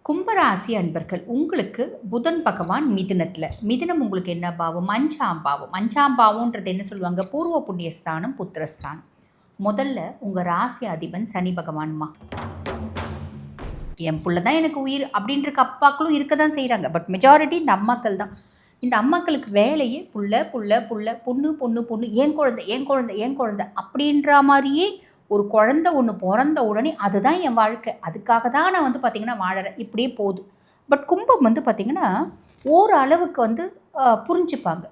கும்பராசி அன்பர்கள் உங்களுக்கு புதன் பகவான் மிதுனத்தில் மிதுனம் உங்களுக்கு என்ன பாவம்? அஞ்சாம் பாவம். அஞ்சாம் பாவம்ன்றது என்ன சொல்லுவாங்க? பூர்வ புண்ணியஸ்தானம், புத்திரஸ்தானம். முதல்ல உங்கள் ராசி அதிபன் சனி பகவான்மா. என் புள்ள தான் எனக்கு உயிர் அப்படின்ற அப்பாக்களும் இருக்க தான் செய்கிறாங்க. பட் மெஜாரிட்டி இந்த அம்மாக்கள் தான். இந்த அம்மாக்களுக்கு வேலையே புள்ள புள்ள புள்ள பொண்ணு பொண்ணு பொண்ணு, ஏன் குழந்தை ஏன் குழந்தை ஏன் குழந்தை அப்படின்ற மாதிரியே. ஒரு குழந்தை ஒன்று பிறந்த உடனே அதுதான் என் வாழ்க்கை, அதுக்காக தான் நான் பார்த்திங்கன்னா வாழறேன், இப்படியே போதும். பட் கும்பம் பார்த்திங்கன்னா ஓரளவுக்கு புரிஞ்சுப்பாங்க.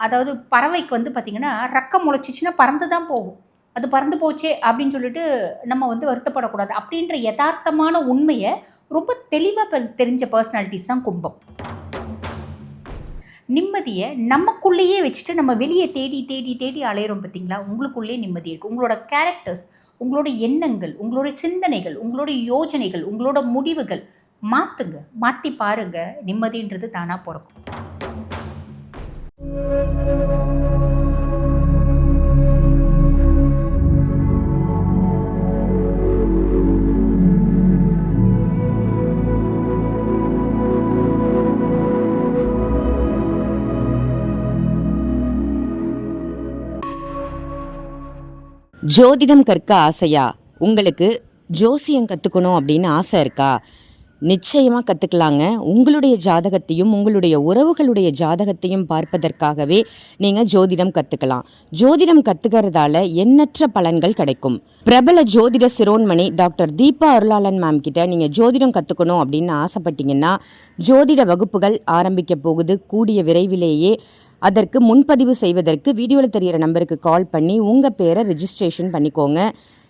அதாவது பறவைக்கு பார்த்திங்கன்னா ரக்கம் முளைச்சிச்சின்னா பறந்து தான் போகும். அது பறந்து போச்சே அப்படின்னு சொல்லிட்டு நம்ம வருத்தப்படக்கூடாது அப்படின்ற யதார்த்தமான உண்மையை ரொம்ப தெளிவாக தெரிஞ்ச பர்சனாலிட்டிஸ் தான் கும்பம். நிம்மதியை நமக்குள்ளேயே வச்சுட்டு நம்ம வெளியே தேடி தேடி தேடி அலையிறோம் பார்த்தீங்களா? உங்களுக்குள்ளேயே நிம்மதி இருக்குது. உங்களோட கேரக்டர்ஸ், உங்களோட எண்ணங்கள், உங்களோட சிந்தனைகள், உங்களோட யோஜனைகள், உங்களோட முடிவுகள் மாற்றுங்க, மாற்றி பாருங்கள். நிம்மதின்றது தானாக பிறக்கும். ஜோதிடம் கற்க ஆசையா? உங்களுக்கு ஜோசியம் கற்றுக்கணும் அப்படின்னு ஆசை இருக்கா? நிச்சயமாக கற்றுக்கலாங்க. உங்களுடைய ஜாதகத்தையும் உங்களுடைய உறவுகளுடைய ஜாதகத்தையும் பார்ப்பதற்காகவே நீங்கள் ஜோதிடம் கற்றுக்கலாம். ஜோதிடம் கற்றுக்கிறதால எண்ணற்ற பலன்கள் கிடைக்கும். பிரபல ஜோதிட சிரோன்மணி டாக்டர் தீபா அருளாளன் மேம் கிட்ட நீங்கள் ஜோதிடம் கற்றுக்கணும் அப்படின்னு ஆசைப்பட்டீங்கன்னா ஜோதிட வகுப்புகள் ஆரம்பிக்க போகுது. கூடிய விரைவிலேயே அதற்கு முன்பதிவு செய்வதற்கு வீடியோவில் தெரிகிற நம்பருக்கு கால் பண்ணி உங்கள் பேரை ரெஜிஸ்ட்ரேஷன் பண்ணிக்கோங்க.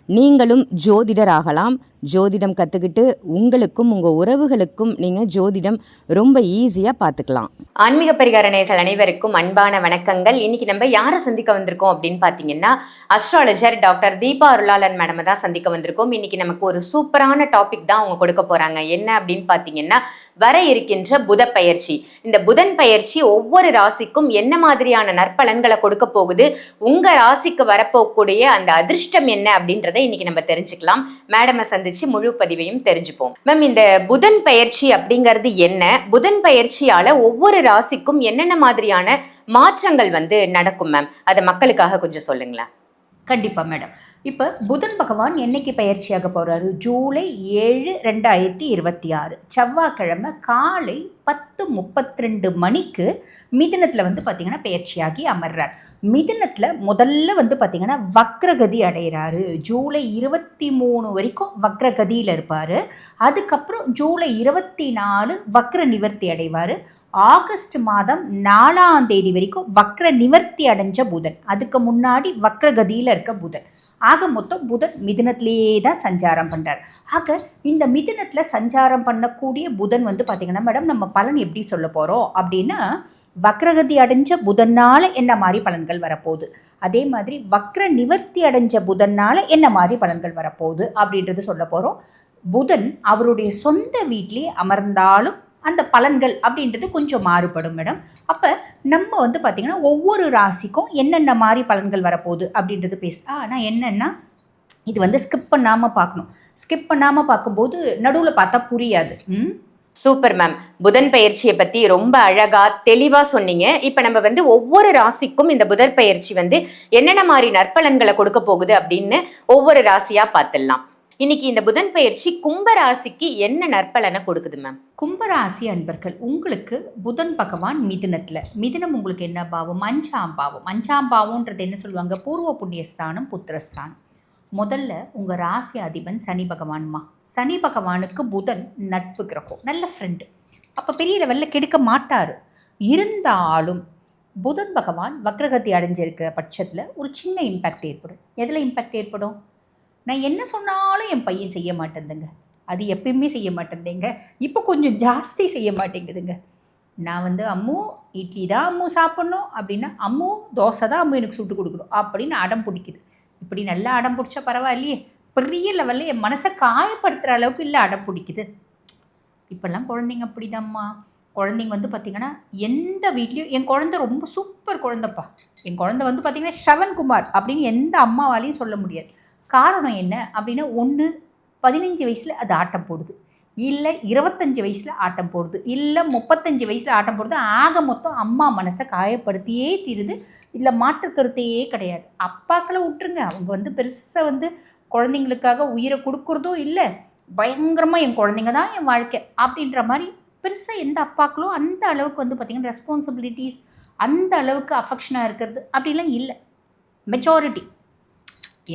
நீங்களும் ஜோதிடர் ஆகலாம். ஜோதிடம் கற்றுக்கிட்டு உங்களுக்கும் உங்கள் உறவுகளுக்கும் நீங்கள் ஜோதிடம் ரொம்ப ஈஸியாக பார்த்துக்கலாம். ஆன்மீக பரிகார நேயர்கள் அனைவருக்கும் அன்பான வணக்கங்கள். இன்னைக்கு நம்ம யாரை சந்திக்க வந்திருக்கோம் அப்படின்னு பார்த்தீங்கன்னா அஸ்ட்ராலஜர் டாக்டர் தீபா அருளாளன் மேடம் தான் சந்திக்க வந்திருக்கோம். இன்னைக்கு நமக்கு ஒரு சூப்பரான டாபிக் தான் அவங்க கொடுக்க போகிறாங்க. என்ன அப்படின்னு பார்த்தீங்கன்னா வர இருக்கின்ற புத பயிற்சி. இந்த புதன் பயிற்சி ஒவ்வொரு ராசிக்கும் என்ன மாதிரியான நற்பலன்களை கொடுக்க போகுது, உங்கள் ராசிக்கு வரப்போகக்கூடிய அந்த அதிர்ஷ்டம் என்ன அப்படின்றத இன்னைக்கு நம்ம தெரிஞ்சுக்கலாம். மேடமை சந்திச்சு முழு பதிவையும் தெரிஞ்சுப்போம். மேம், இந்த புதன் பயிற்சி அப்படிங்கிறது என்ன? புதன் பயிற்சியால ஒவ்வொரு ராசிக்கும் என்னென்ன மாதிரியான மாற்றங்கள் நடக்கும் மேம்? அதை மக்களுக்காக கொஞ்சம் சொல்லுங்களேன். கண்டிப்பாக மேடம். இப்போ புதன் பகவான் என்னைக்கு பயிற்சியாக போகிறாரு? ஜூலை 7, 2026 செவ்வாய்க்கிழமை காலை 10:32 மணிக்கு மிதுனத்தில் பார்த்திங்கன்னா பயிற்சியாகி அமர்றார். மிதுனத்தில் முதல்ல பார்த்திங்கன்னா வக்ரகதி அடைகிறாரு. ஜூலை 23 வரைக்கும் வக்ரகதியில் இருப்பார். அதுக்கப்புறம் ஜூலை 24 வக்ர நிவர்த்தி அடைவார். ஆகஸ்ட் மாதம் 4ஆம் தேதி வரைக்கும் வக்ர நிவர்த்தி அடைஞ்ச புதன். அதுக்கு முன்னாடி வக்ரகதியில் இருக்க புதன். ஆக மொத்தம் புதன் மிதுனத்திலேயே தான் சஞ்சாரம் பண்ணுறார். ஆக இந்த மிதுனத்தில் சஞ்சாரம் பண்ணக்கூடிய புதன் பார்த்திங்கன்னா மேடம் நம்ம பலன் எப்படி சொல்ல போகிறோம் அப்படின்னா, வக்ரகதி அடைஞ்ச புதனால் என்ன மாதிரி பலன்கள் வரப்போகுது, அதே மாதிரி வக்ர நிவர்த்தி அடைஞ்ச புதனால் என்ன மாதிரி பலன்கள் வரப்போகுது அப்படின்றது சொல்ல போகிறோம். புதன் அவருடைய சொந்த வீட்டிலே அமர்ந்தாலும் அந்த பலன்கள் அப்படின்றது கொஞ்சம் மாறுபடும் மேடம். அப்போ நம்ம பார்த்திங்கன்னா ஒவ்வொரு ராசிக்கும் என்னென்ன மாதிரி பலன்கள் வரப்போகுது அப்படின்றது ஆனால் என்னென்னா இது ஸ்கிப் பண்ணாமல் பார்க்கணும். ஸ்கிப் பண்ணாமல் பார்க்கும்போது நடுவில் பார்த்தா புரியாது. Super ma'am. புதன் பயிற்சியை பற்றி ரொம்ப அழகாக தெளிவாக சொன்னீங்க. இப்போ நம்ம ஒவ்வொரு ராசிக்கும் இந்த புதன் பயிற்சி என்னென்ன மாதிரி நற்பலன்களை கொடுக்க போகுது அப்படின்னு ஒவ்வொரு ராசியாக பார்த்துடலாம். இன்னைக்கு இந்த புதன் பயிற்சி கும்பராசிக்கு என்ன நற்பலனை கொடுக்குது மேம்? கும்பராசி அன்பர்கள் உங்களுக்கு புதன் பகவான் மிதுனத்தில். மிதுனம் உங்களுக்கு என்ன பாவம்? அஞ்சாம் பாவம். அஞ்சாம் பாவம்ன்றது என்ன சொல்லுவாங்க? பூர்வ புண்ணியஸ்தானம், புத்திரஸ்தானம். முதல்ல உங்கள் ராசி அதிபன் சனி பகவான்மா. சனி பகவானுக்கு புதன் நட்பு கிரகம், நல்ல ஃப்ரெண்டு. அப்போ பெரிய லெவலில் கெடுக்க மாட்டார். இருந்தாலும் புதன் பகவான் வக்ரகதி அடைஞ்சிருக்கிற பட்சத்தில் ஒரு சின்ன இம்பேக்ட் ஏற்படும். எதில் இம்பேக்ட் ஏற்படும்? நான் என்ன சொன்னாலும் என் பையன் செய்ய மாட்டேங்குதுங்க. அது எப்பயுமே செய்ய மாட்டேங்குதுங்க. இப்போ கொஞ்சம் ஜாஸ்தி செய்ய மாட்டேங்குதுங்க. நான் அம்மு இட்லி தான் அம்மு சாப்பிட்ணும் அப்படின்னா அம்மு தோசை தான் அம்மு எனக்கு சுட்டு கொடுக்கணும் அப்படின்னு அடம் பிடிக்குது. இப்படி நல்லா அடம் பிடிச்சா பரவாயில்லையே, பெரிய லெவலில் என் மனசை காயப்படுத்துகிற அளவுக்கு இல்லை அடம் பிடிக்குது. இப்போல்லாம் குழந்தைங்க அப்படிதாம்மா. குழந்தைங்க பார்த்திங்கன்னா எந்த வீட்லேயும் என் குழந்தை ரொம்ப சூப்பர் குழந்தைப்பா, என் குழந்தை பார்த்திங்கன்னா ஷவன்குமார் அப்படின்னு எந்த அம்மாவாலையும் சொல்ல முடியாது. காரணம் என்ன அப்படின்னா, ஒன்று 15 வயசில் அது ஆட்டம் போடுது, இல்லை 25 வயசில் ஆட்டம் போடுது, இல்லை 35 வயசில் ஆட்டம் போடுது. ஆக மொத்தம் அம்மா மனசை காயப்படுத்தியே தீருது. இல்லை மாற்று கருத்தையே கிடையாது. அப்பாக்களை விட்டுருங்க, அவங்க பெருசாக குழந்தைங்களுக்காக உயிரை கொடுக்குறதும் இல்லை, பயங்கரமாக என் குழந்தைங்க தான் என் வாழ்க்கை அப்படின்ற மாதிரி பெருசாக எந்த அப்பாக்களும் அந்த அளவுக்கு பார்த்திங்கன்னா ரெஸ்பான்சிபிலிட்டிஸ், அந்த அளவுக்கு அஃபெக்ஷனாக இருக்கிறது அப்படிலாம் இல்லை. மெஜாரிட்டி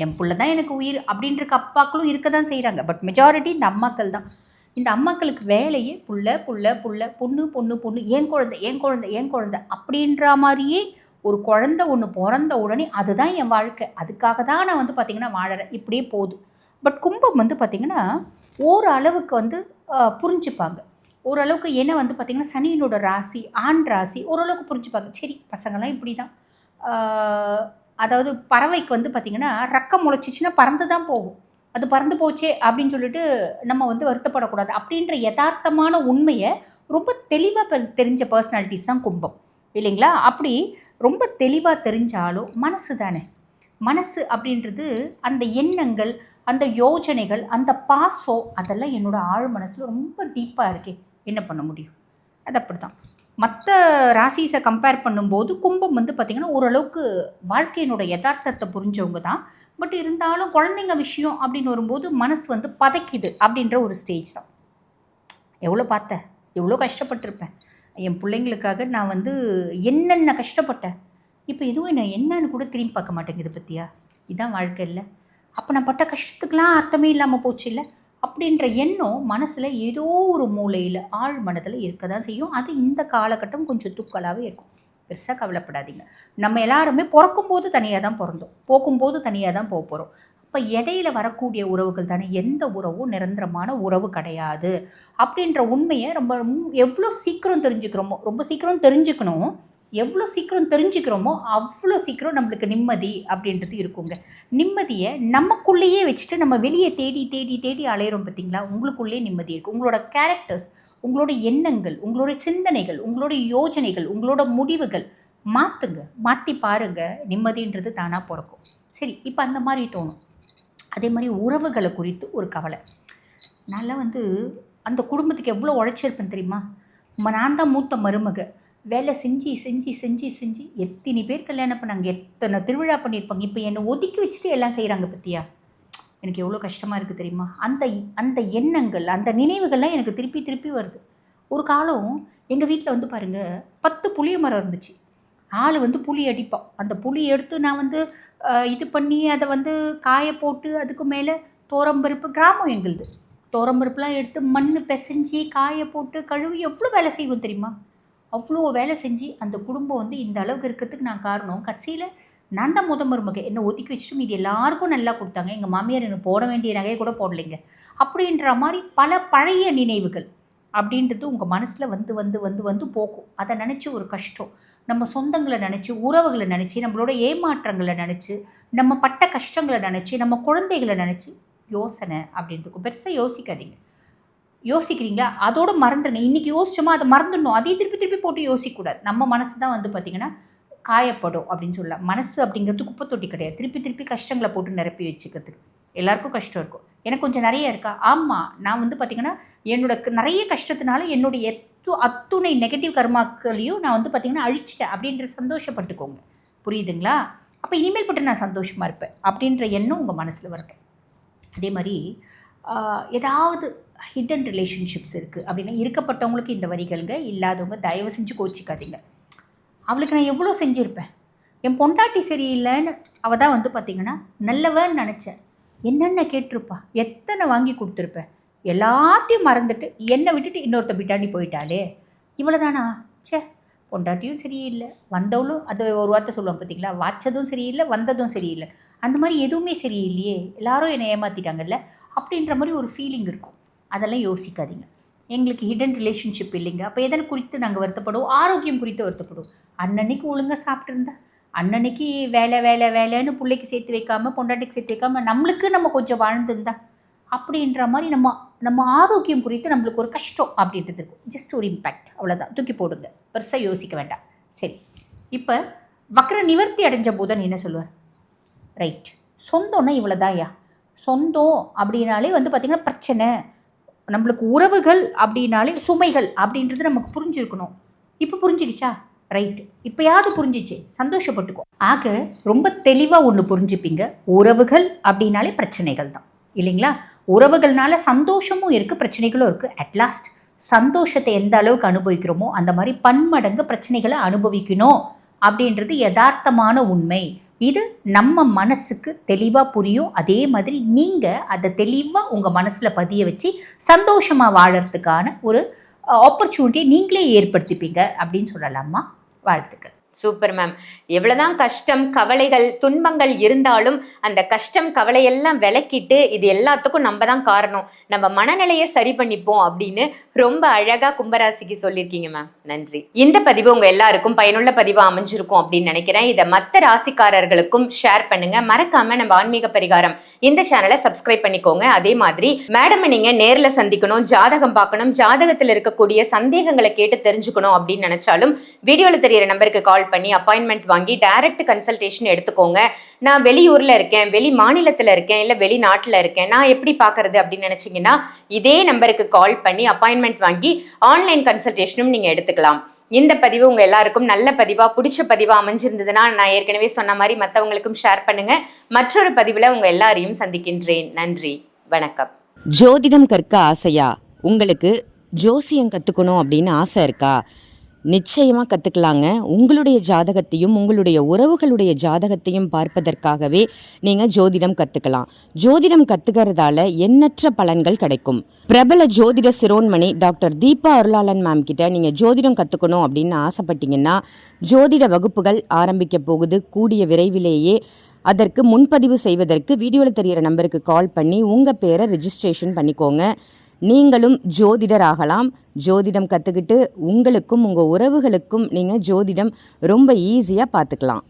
என் பிள்ளை தான் எனக்கு உயிர் அப்படின்ற அப்பாக்களும் இருக்க தான் செய்கிறாங்க. பட் மெஜாரிட்டி இந்த அம்மாக்கள் தான். இந்த அம்மாக்களுக்கு வேலையே புள்ள புள்ள புள்ள, பொண்ணு பொண்ணு பொண்ணு, ஏன் குழந்தை ஏன் குழந்தை ஏன் குழந்தை அப்படின்ற மாதிரியே. ஒரு குழந்தை ஒன்று பிறந்த உடனே அதுதான் என் வாழ்க்கை, அதுக்காக தான் நான் பார்த்திங்கன்னா வாழறேன், இப்படியே போதும். பட் கும்பம் பார்த்திங்கன்னா ஓரளவுக்கு புரிஞ்சுப்பாங்க. ஓரளவுக்கு ஏன்னா பார்த்திங்கன்னா சனியினோட ராசி, ஆண் ராசி, ஓரளவுக்கு புரிஞ்சுப்பாங்க. சரி பசங்களாம் இப்படி தான். அதாவது பறவைக்கு பார்த்திங்கன்னா ரக்கம் முளைச்சிச்சின்னா பறந்து தான் போகும். அது பறந்து போச்சே அப்படின்னு சொல்லிட்டு நம்ம வருத்தப்படக்கூடாது அப்படின்ற யதார்த்தமான உண்மையை ரொம்ப தெளிவாக தெரிஞ்ச பர்சனாலிட்டிஸ் தான் கும்பம், இல்லைங்களா? அப்படி ரொம்ப தெளிவாக தெரிஞ்சாலும் மனசு தானே, மனசு அப்படின்றது அந்த எண்ணங்கள், அந்த யோஜனைகள், அந்த பாசம், அதெல்லாம் என்னோட ஆழ் மனசில் ரொம்ப டீப்பாக இருக்கே, என்ன பண்ண முடியும்? அது அப்படி தான். மற்ற ராசிஸை கம்பேர் பண்ணும்போது கும்பம் பார்த்திங்கன்னா ஓரளவுக்கு வாழ்க்கையினோட யதார்த்தத்தை புரிஞ்சவங்க தான். பட் இருந்தாலும் குழந்தைங்க விஷயம் அப்படின்னு வரும்போது மனசு பதைக்குது அப்படின்ற ஒரு ஸ்டேஜ் தான். எவ்வளோ பார்த்தேன், எவ்வளோ கஷ்டப்பட்டிருப்பேன் என் பிள்ளைங்களுக்காக. நான் என்னென்ன கஷ்டப்பட்டேன், இப்போ எதுவும் என்னன்னு கூட திரும்பி பார்க்க மாட்டேங்குது பற்றியா. இதுதான் வாழ்க்கை இல்லை. அப்போ நான் பட்ட கஷ்டத்துக்கெலாம் அர்த்தமே இல்லாமல் போச்சு இல்லை அப்படின்ற எண்ணம் மனசில் ஏதோ ஒரு மூலையில் ஆழ் மனதில் இருக்க தான் செய்யும். அது இந்த காலகட்டம் கொஞ்சம் துக்கலாகவே இருக்கும். பெருசாக கவலைப்படாதீங்க. நம்ம எல்லாருமே பிறக்கும்போது தனியாக தான் பிறந்தோம், போகும்போது தனியாக தான் போக போகிறோம். அப்போ இடையில வரக்கூடிய உறவுகள் தானே, எந்த உறவும் நிரந்தரமான உறவு கிடையாது அப்படின்ற உண்மையை எவ்வளோ சீக்கிரம் தெரிஞ்சுக்கிறோமோ, ரொம்ப சீக்கிரம் தெரிஞ்சுக்கணும். எவ்வளோ சீக்கிரம் தெரிஞ்சுக்கிறோமோ அவ்வளோ சீக்கிரம் நம்மளுக்கு நிம்மதி அப்படின்றது இருக்குங்க. நிம்மதியை நமக்குள்ளேயே வச்சுட்டு நம்ம வெளியே தேடி தேடி தேடி அலையிறோம் பார்த்தீங்களா, உங்களுக்குள்ளேயே நிம்மதி இருக்குது. உங்களோட கேரக்டர்ஸ், உங்களோட எண்ணங்கள், உங்களோட சிந்தனைகள், உங்களோட யோஜனைகள், உங்களோட முடிவுகள் மாற்றுங்க, மாற்றி பாருங்கள், நிம்மதின்றது தானாக பிறக்கும். சரி, இப்போ அந்த மாதிரி தோணும். அதே மாதிரி உறவுகளை குறித்து ஒரு கவலை. நல்லா அந்த குடும்பத்துக்கு எவ்வளோ உழைச்சிருப்பேன் தெரியுமா. நான் தான் மூத்த மருமக, வேலை செஞ்சு செஞ்சு செஞ்சு செஞ்சு எத்தனை பேர் கல்யாணம் பண்ணாங்க, எத்தனை திருவிழா பண்ணியிருப்பாங்க. இப்போ என்னை ஒதுக்கி வச்சுட்டு எல்லாம் செய்கிறாங்க பற்றியா. எனக்கு எவ்வளோ கஷ்டமாக இருக்குது தெரியுமா. அந்த எண்ணங்கள், அந்த நினைவுகள்லாம் எனக்கு திருப்பி திருப்பி வருது. ஒரு காலம் எங்கள் வீட்டில் பாருங்கள் 10 புளிய மரம் இருந்துச்சு. ஆள் புளி அடிப்பான். அந்த புளி எடுத்து நான் இது பண்ணி அதை காய போட்டு அதுக்கு மேலே தோரம்பருப்பு, கிராமம் எங்களுது, தோரம்பருப்புலாம் எடுத்து மண் பிசைஞ்சி காய போட்டு கழுவி எவ்வளோ வேலை செய்வோம் தெரியுமா. அவ்வளோ வேலை செஞ்சு அந்த குடும்பம் இந்த அளவுக்கு இருக்கிறதுக்கு நான் காரணம். கடைசியில் நான் தான் மருமக, என்னை ஒதுக்கி வச்சுட்டு இது எல்லாருக்கும் நல்லா கொடுத்தாங்க. எங்கள் மாமியார் எனக்கு போட வேண்டிய நகையை கூட போடலைங்க அப்படின்ற மாதிரி பல பழைய நினைவுகள் அப்படின்றது உங்கள் மனசில் வந்து போக்கும். அதை நினச்சி ஒரு கஷ்டம், நம்ம சொந்தங்களை நினச்சி, உறவுகளை நினச்சி, நம்மளோட ஏமாற்றங்களை நினச்சி, நம்ம பட்ட கஷ்டங்களை நினச்சி, நம்ம குழந்தைகளை நினச்சி யோசனை அப்படின்ட்டு பெருசாக யோசிக்காதீங்க. யோசிக்கிறீங்களா, அதோடு மறந்துடுங்க. இன்றைக்கி யோசிச்சோமா அதை மறந்துடணும், அதையும் திருப்பி திருப்பி போட்டு யோசிக்கக்கூடாது. நம்ம மனசு தான் பார்த்திங்கன்னா காயப்படும் அப்படின்னு சொல்லலாம். மனசு அப்படிங்கிறது குப்பை தொட்டி கிடையாது, திருப்பி திருப்பி கஷ்டங்களை போட்டு நிரப்பி வச்சுக்கிறதுக்கு. எல்லாருக்கும் கஷ்டம் இருக்கும், எனக்கு கொஞ்சம் நிறைய இருக்கா. ஆமாம், நான் பார்த்திங்கன்னா என்னோட நிறைய கஷ்டத்தினால என்னுடைய அத்துணை நெகட்டிவ் கர்மாக்களையும் நான் பார்த்திங்கன்னா அழிச்சிட்டேன் அப்படின்ற சந்தோஷப்பட்டுக்கோங்க. புரியுதுங்களா? அப்போ இனிமேல் பட்டு நான் சந்தோஷமாக இருப்பேன் அப்படின்ற எண்ணம் உங்கள் மனசில் வரட்டும். அதே மாதிரி ஏதாவது ஹிடன் ரிலேஷன்ஷிப்ஸ் இருக்குது அப்படின்னா இருக்கப்பட்டவங்களுக்கு இந்த வரிகள்ங்க, இல்லாதவங்க தயவு செஞ்சு கோச்சிக்காதீங்க. அவளுக்கு நான் எவ்வளோ செஞ்சுருப்பேன், என் பொண்டாட்டி சரியில்லைன்னு அவள் தான் பார்த்திங்கன்னா நல்லவன்னு நினச்சேன். என்னென்ன கேட்டிருப்பா, எத்தனை வாங்கி கொடுத்துருப்பேன், எல்லாத்தையும் மறந்துட்டு என்னை விட்டுட்டு இன்னொருத்த பிட்டாண்டி போயிட்டாலே, இவ்வளோ தானா. சே, பொண்டாட்டியும் சரியில்லை, வந்தவளும் அது ஒரு வார்த்தை சொல்லுவாங்க பார்த்தீங்களா, வாச்சதும் சரியில்லை, வந்ததும் சரியில்லை, அந்த மாதிரி எதுவுமே சரியில்லையே, எல்லாரும் என்னை ஏமாற்றிட்டாங்கல்ல அப்படின்ற மாதிரி ஒரு ஃபீலிங் இருக்கும். அதெல்லாம் யோசிக்காதீங்க. எங்களுக்கு ஹிடன் ரிலேஷன்ஷிப் இல்லைங்க, அப்போ எதனை குறித்து நாங்கள் வருத்தப்படுவோம், ஆரோக்கியம் குறித்து வருத்தப்படுவோம். அன்னன்னைக்கு ஒழுங்காக சாப்பிட்ருந்தா, அன்னன்னைக்கு வேலை வேலை வேலைன்னு பிள்ளைக்கு சேர்த்து வைக்காமல், பொண்டாட்டிக்கு சேர்த்து வைக்காமல் நம்மளுக்கு நம்ம கொஞ்சம் வாழ்ந்துருந்தா அப்படின்ற மாதிரி நம்ம ஆரோக்கியம் குறித்து நம்மளுக்கு ஒரு கஷ்டம் அப்படின்றது இருக்கும். ஜஸ்ட் ஒரு இம்பேக்ட், அவ்வளோதான், தூக்கி போடுங்க, பெருசாக யோசிக்க வேண்டாம். சரி, இப்போ வக்ர நிவர்த்தி அடைஞ்ச புதன் என்ன சொல்லுவார்? ரைட், சொந்தம்னா இவ்வளோதான்யா, சொந்தம் அப்படின்னாலே வந்து பார்த்திங்கன்னா பிரச்சனை, நம்மளுக்கு உறவுகள் அப்படின்னாலே சுமைகள் அப்படின்றது நமக்கு புரிஞ்சிருக்கணும். இப்போ புரிஞ்சுக்கிச்சா? ரைட்டு, இப்போயாவது புரிஞ்சிச்சு, சந்தோஷப்பட்டுக்கோ. ஆக ரொம்ப தெளிவாக ஒன்று புரிஞ்சுப்பீங்க, உறவுகள் அப்படின்னாலே பிரச்சனைகள் தான் இல்லைங்களா? உறவுகள்னால சந்தோஷமும் இருக்குது, பிரச்சனைகளும் இருக்குது. அட்லாஸ்ட் சந்தோஷத்தை எந்த அளவுக்கு அனுபவிக்கிறோமோ அந்த மாதிரி பன்மடங்கு பிரச்சனைகளை அனுபவிக்கணும் அப்படின்றது யதார்த்தமான உண்மை. இது நம்ம மனசுக்கு தெளிவாக புரியும். அதே மாதிரி நீங்கள் அதை தெளிவாக உங்கள் மனசில் பதிய வச்சு சந்தோஷமாக வாழறதுக்கான ஒரு ஆப்பர்ச்சுனிட்டியை நீங்களே ஏற்படுத்திப்பீங்க அப்படின்னு சொல்லலாமா? வாழ்த்துக்கள். Super ma'am. எவ்வளவுதான் கஷ்டம் கவலைகள் துன்பங்கள் இருந்தாலும் அந்த கஷ்டம் கவலையெல்லாம் விலக்கிட்டு இது எல்லாத்துக்கும் நம்ம தான் காரணம், நம்ம மனநிலையை சரி பண்ணிப்போம் அப்படின்னு ரொம்ப அழகா கும்பராசிக்கு சொல்லியிருக்கீங்க மேம். நன்றி. இந்த பதிவு உங்க எல்லாருக்கும் பயனுள்ள பதிவா அமைஞ்சிருக்கும் அப்படின்னு நினைக்கிறேன். இதை மற்ற ராசிக்காரர்களுக்கும் ஷேர் பண்ணுங்க. மறக்காம நம்ம ஆன்மீக பரிகாரம் இந்த சேனலை சப்ஸ்கிரைப் பண்ணிக்கோங்க. அதே மாதிரி மேடம் நீங்க நேர்ல சந்திக்கணும், ஜாதகம் பார்க்கணும், ஜாதகத்தில் இருக்கக்கூடிய சந்தேகங்களை கேட்டு தெரிஞ்சுக்கணும் அப்படின்னு நினைச்சாலும் வீடியோல தெரியிற நம்பருக்கு கால் பண்ணி அப்பாயின்மெண்ட் வாங்கி டைரக்ட் கன்சல்டேஷன் எடுத்துக்கோங்க. நான் வெளியூர்ல இருக்கேன், வெளி மாநிலத்துல இருக்கேன், இல்ல வெளிநாட்டுல இருக்கேன், நான் எப்படி பாக்குறது அப்படின்னு நினைச்சீங்கன்னா இதே நம்பருக்கு கால் பண்ணி அப்பாயின்மெண்ட் வாங்கி ஆன்லைன் கன்சல்டேஷனும் நீங்க எடுத்துக்கலாம். இந்த பதிவு உங்க எல்லாருக்கும் நல்ல பதிவா பிடிச்ச பதிவா அமைஞ்சிருந்ததுன்னா நான் ஏற்கனவே சொன்ன மாதிரி மற்றவங்களுக்கும் ஷேர் பண்ணுங்க. மற்றொரு பதிவுல உங்க எல்லாரையும் சந்திக்கின்றேன். நன்றி, வணக்கம். ஜோதிடம் கற்க ஆசையா? உங்களுக்கு ஜோசியம் கற்றுக்கணும் அப்படின்னு ஆசை இருக்கா? நிச்சயமாக கற்றுக்கலாங்க. உங்களுடைய ஜாதகத்தையும் உங்களுடைய உறவுகளுடைய ஜாதகத்தையும் பார்ப்பதற்காகவே நீங்கள் ஜோதிடம் கற்றுக்கலாம். ஜோதிடம் கற்றுக்கிறதால எண்ணற்ற பலன்கள் கிடைக்கும். பிரபல ஜோதிட சிரோன்மணி டாக்டர் தீபா அருளாளன் மேம் கிட்ட நீங்கள் ஜோதிடம் கற்றுக்கணும் அப்படின்னு ஆசைப்பட்டீங்கன்னா ஜோதிட வகுப்புகள் ஆரம்பிக்க போகுது. கூடிய விரைவிலேயே அதற்கு முன்பதிவு செய்வதற்கு வீடியோவில் தெரிகிற நம்பருக்கு கால் பண்ணி உங்கள் பேரை ரெஜிஸ்ட்ரேஷன் பண்ணிக்கோங்க. நீங்களும் ஜோதிடர் ஆகலாம். ஜோதிடம் கற்றுக்கிட்டு உங்களுக்கும் உங்கள் உறவுகளுக்கும் நீங்கள் ஜோதிடம் ரொம்ப ஈஸியாக பார்த்துக்கலாம்.